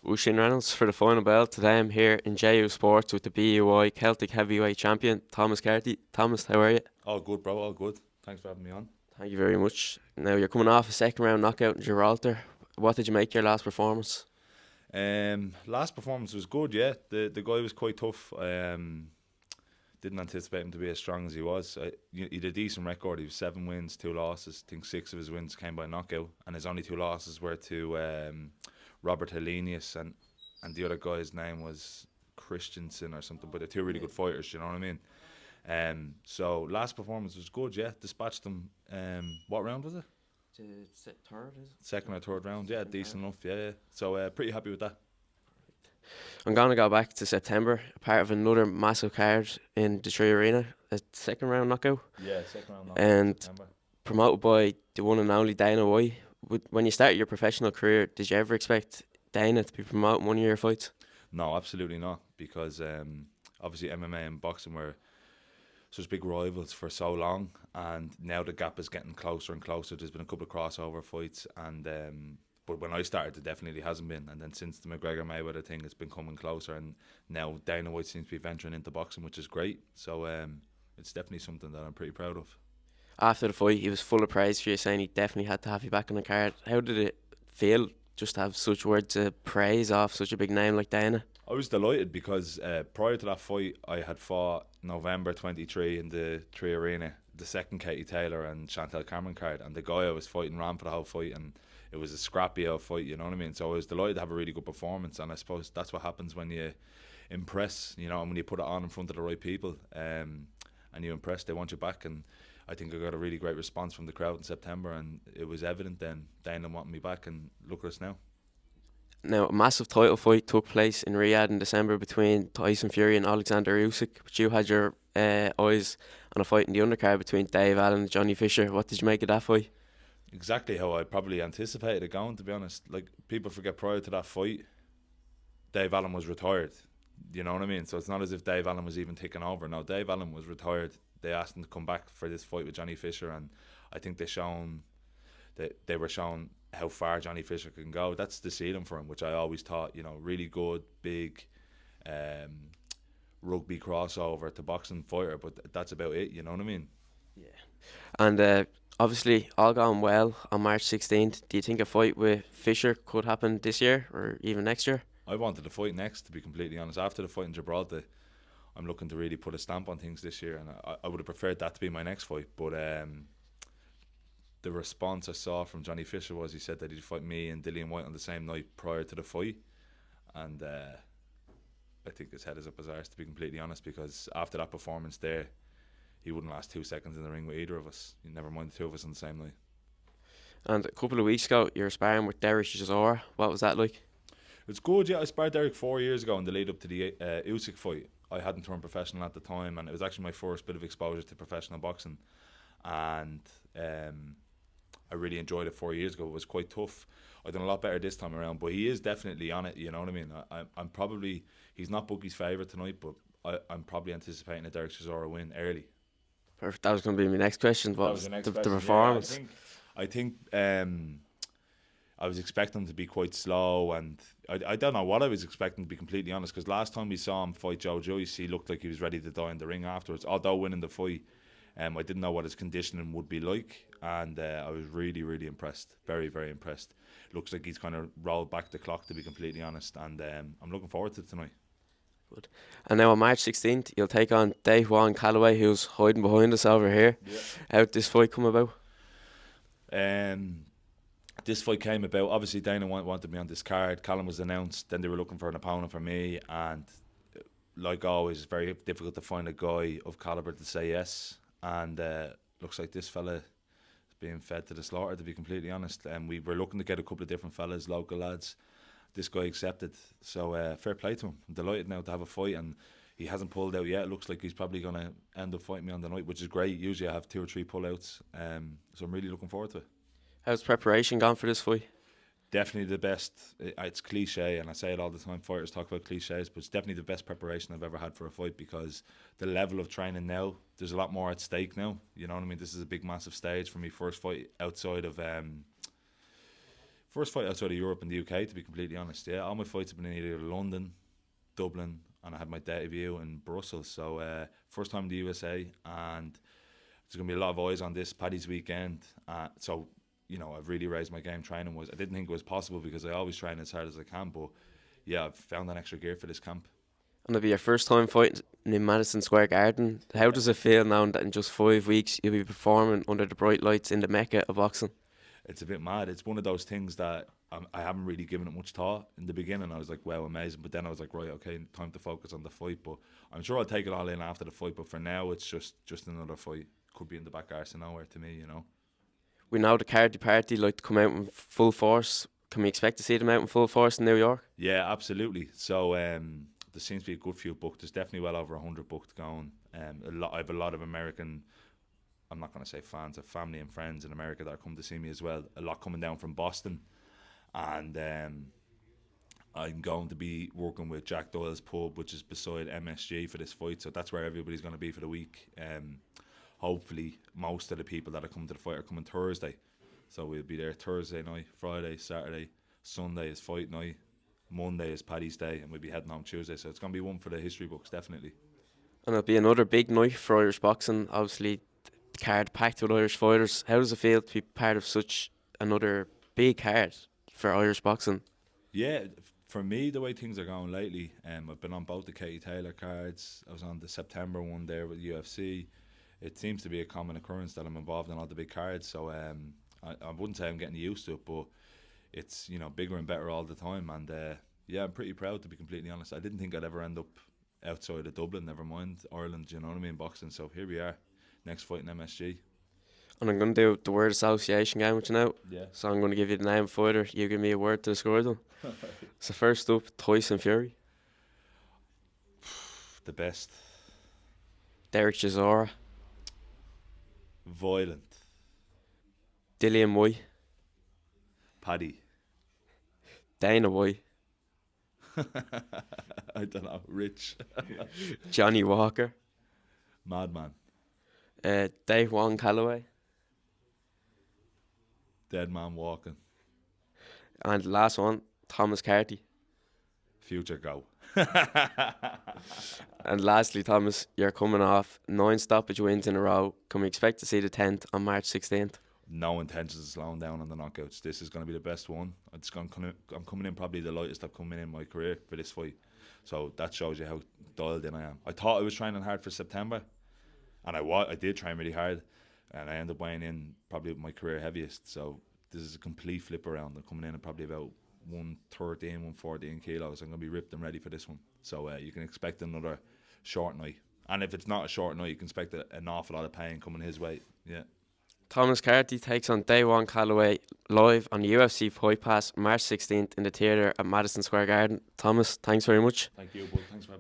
Oisín Reynolds for the final bell. Today I'm here in JU Sports with the BUI Celtic Heavyweight Champion, Thomas Carty. Thomas, how are you? All good, bro. All good. Thanks for having me on. Thank you very much. Now you're coming off a second round knockout in Gibraltar. What did you make your last performance? Last performance was good. Yeah, the guy was quite tough. Didn't anticipate him to be as strong as he was. He had a decent record. He was 7 wins, 2 losses. I think 6 of his wins came by knockout, and his only 2 losses were to Robert Helenius and the other guy's name was Christensen or something. But they're two really good fighters. You know what I mean? So last performance was good. Yeah, dispatched them. What round was it? Third, is it? Second or third round. Yeah, decent enough. Yeah. So pretty happy with that. I'm going to go back to September, a part of another massive card in the Tree Arena, a second round knockout, Yeah, second round knockout in and September. promoted by the one and only Dana White. When you started your professional career, did you ever expect Dana to be promoting one of your fights? No, absolutely not. Because obviously MMA and boxing were such big rivals for so long, and now the gap is getting closer and closer. There's been a couple of crossover fights, and but when I started, it definitely hasn't been. And then since the McGregor Mayweather thing, it's been coming closer, and now Dana White seems to be venturing into boxing, which is great. So it's definitely something that I'm pretty proud of. After the fight, he was full of praise for you, saying he definitely had to have you back on the card. How did it feel just to have such words of praise off such a big name like Dana? I was delighted because prior to that fight, I had fought November 23 in the Tree Arena, the second Katie Taylor and Chantel Cameron card, and the guy I was fighting ran for the whole fight, and it was a scrappy old fight, you know what I mean? So I was delighted to have a really good performance, and I suppose that's what happens when you impress, you know, and when you put it on in front of the right people, and you impress, they want you back, and I think I got a really great response from the crowd in September, and it was evident then, Dana wanting me back, and look at us now. Now, a massive title fight took place in Riyadh in December between Tyson Fury and Alexander Usyk, but you had your eyes on a fight in the undercard between Dave Allen and Johnny Fisher. What did you make of that fight? Exactly how I probably anticipated it going, to be honest. Like, people forget prior to that fight, Dave Allen was retired. You know what I mean? So it's not as if Dave Allen was even taking over. No, Dave Allen was retired. They asked him to come back for this fight with Johnny Fisher, and I think they were shown how far Johnny Fisher can go. That's the ceiling for him, which I always thought, you know, really good, big rugby crossover to boxing fighter, but that's about it, you know what I mean? Yeah. And obviously, all going well on March 16th. Do you think a fight with Fisher could happen this year or even next year? I wanted to fight next, to be completely honest. After the fight in Gibraltar, I'm looking to really put a stamp on things this year, and I would have preferred that to be my next fight, but the response I saw from Johnny Fisher was he said that he'd fight me and Dillian White on the same night prior to the fight, and I think his head is up his arse, to be completely honest, because after that performance there, he wouldn't last 2 seconds in the ring with either of us. Never mind the two of us on the same night. And a couple of weeks ago, you were sparring with Derek Chisora. What was that like? It's good, yeah. I sparred Derek 4 years ago in the lead up to the Usyk fight. I hadn't turned professional at the time, and it was actually my first bit of exposure to professional boxing, and I really enjoyed it 4 years ago. It was quite tough. I've done a lot better this time around, but he is definitely on it, you know what I mean? I'm probably, he's not Bookie's favourite tonight, but I'm probably anticipating a Derek Chisora win early. Perfect. That was going to be my next question. That What was was the next the question. performance? I think I was expecting him to be quite slow, and I don't know what I was expecting, to be completely honest, because last time we saw him fight Joe Joyce, he looked like he was ready to die in the ring afterwards, although winning the fight. I didn't know what his conditioning would be like, and I was really, really impressed. Very, very impressed. Looks like he's kind of rolled back the clock, to be completely honest, and I'm looking forward to it tonight. Good. And now on March 16th, you'll take on DeJuan Calloway, who's hiding behind us over here. Yeah. How did this fight come about? This fight came about, obviously Dana wanted me on this card. Callum was announced, then they were looking for an opponent for me, and like always, it's very difficult to find a guy of calibre to say yes, and looks like this fella is being fed to the slaughter, to be completely honest. And we were looking to get a couple of different fellas, local lads. This guy accepted, so fair play to him. I'm delighted now to have a fight, and he hasn't pulled out yet. It looks like he's probably going to end up fighting me on the night, which is great. Usually I have 2 or 3 pullouts, so I'm really looking forward to it. How's preparation gone for this fight? Definitely the best. It's cliche, and I say it all the time. Fighters talk about cliches, but it's definitely the best preparation I've ever had for a fight, because the level of training now, there's a lot more at stake now. You know what I mean? This is a big, massive stage for me. First fight outside of First fight outside of Europe and the UK, to be completely honest. Yeah, all my fights have been in either London, Dublin, and I had my debut in Brussels. So first time in the USA, and there's going to be a lot of eyes on this Paddy's weekend. So, I've really raised my game training. I didn't think it was possible because I always train as hard as I can. But yeah, I've found an extra gear for this camp. And it'll be your first time fighting in Madison Square Garden. How does it feel now that in just 5 weeks you'll be performing under the bright lights in the mecca of boxing? It's a bit mad. It's one of those things that I haven't really given it much thought. In the beginning, I was like, wow, amazing. But then I was like, right, okay, time to focus on the fight. But I'm sure I'll take it all in after the fight. But for now, it's just another fight. Could be in the back arse of nowhere to me. We know the Carty Party like to come out in full force. Can we expect to see them out in full force in New York? Yeah, absolutely. So there seems to be a good few booked. There's definitely well over 100 booked going. I have a lot of American, I'm not going to say fans, of family and friends in America that are coming to see me as well. A lot coming down from Boston. And I'm going to be working with Jack Doyle's pub, which is beside MSG, for this fight. So that's where everybody's going to be for the week. Hopefully, most of the people that are coming to the fight are coming Thursday. So we'll be there Thursday night, Friday, Saturday, Sunday is fight night, Monday is Paddy's Day, and we'll be heading home Tuesday. So it's going to be one for the history books, definitely. And it'll be another big night for Irish boxing. Obviously, the card packed with Irish fighters. How does it feel to be part of such another big card for Irish boxing? Yeah, for me, the way things are going lately, I've been on both the Katie Taylor cards. I was on the September one there with UFC. It seems to be a common occurrence that I'm involved in all the big cards. So I wouldn't say I'm getting used to it, but it's bigger and better all the time. And yeah, I'm pretty proud, to be completely honest. I didn't think I'd ever end up outside of Dublin, never mind Ireland, you know what I mean, boxing. So here we are, next fight in MSG. And I'm going to do the word association game with you now. Yeah. So I'm going to give you the name of the fighter. You give me a word to describe them. So first up, Tyson Fury. The best. Derek Chisora. Violent. Dillian White. Paddy. Dana White. I don't know. Rich. Johnny Walker. Madman. DeJuan Calloway. Dead man walking. And the last one, Thomas Carty. Future go. And lastly, Thomas, you're coming off 9 stoppage wins in a row. Can we expect to see the 10th on March 16th? No intentions of slowing down on the knockouts. This is going to be the best one. I'm coming in probably the lightest I've come in my career for this fight. So that shows you how dialed in I am. I thought I was training hard for September, and I did train really hard, and I ended up weighing in probably my career heaviest. So this is a complete flip around. I'm coming in at probably about 113, 114 kilos. I'm going to be ripped and ready for this one. So you can expect another short night. And if it's not a short night, you can expect an awful lot of pain coming his way. Yeah. Thomas Carty takes on DeJuan Calloway live on the UFC Fight Pass March 16th in the theatre at Madison Square Garden. Thomas, thanks very much. Thank you, bud. Thanks for having me.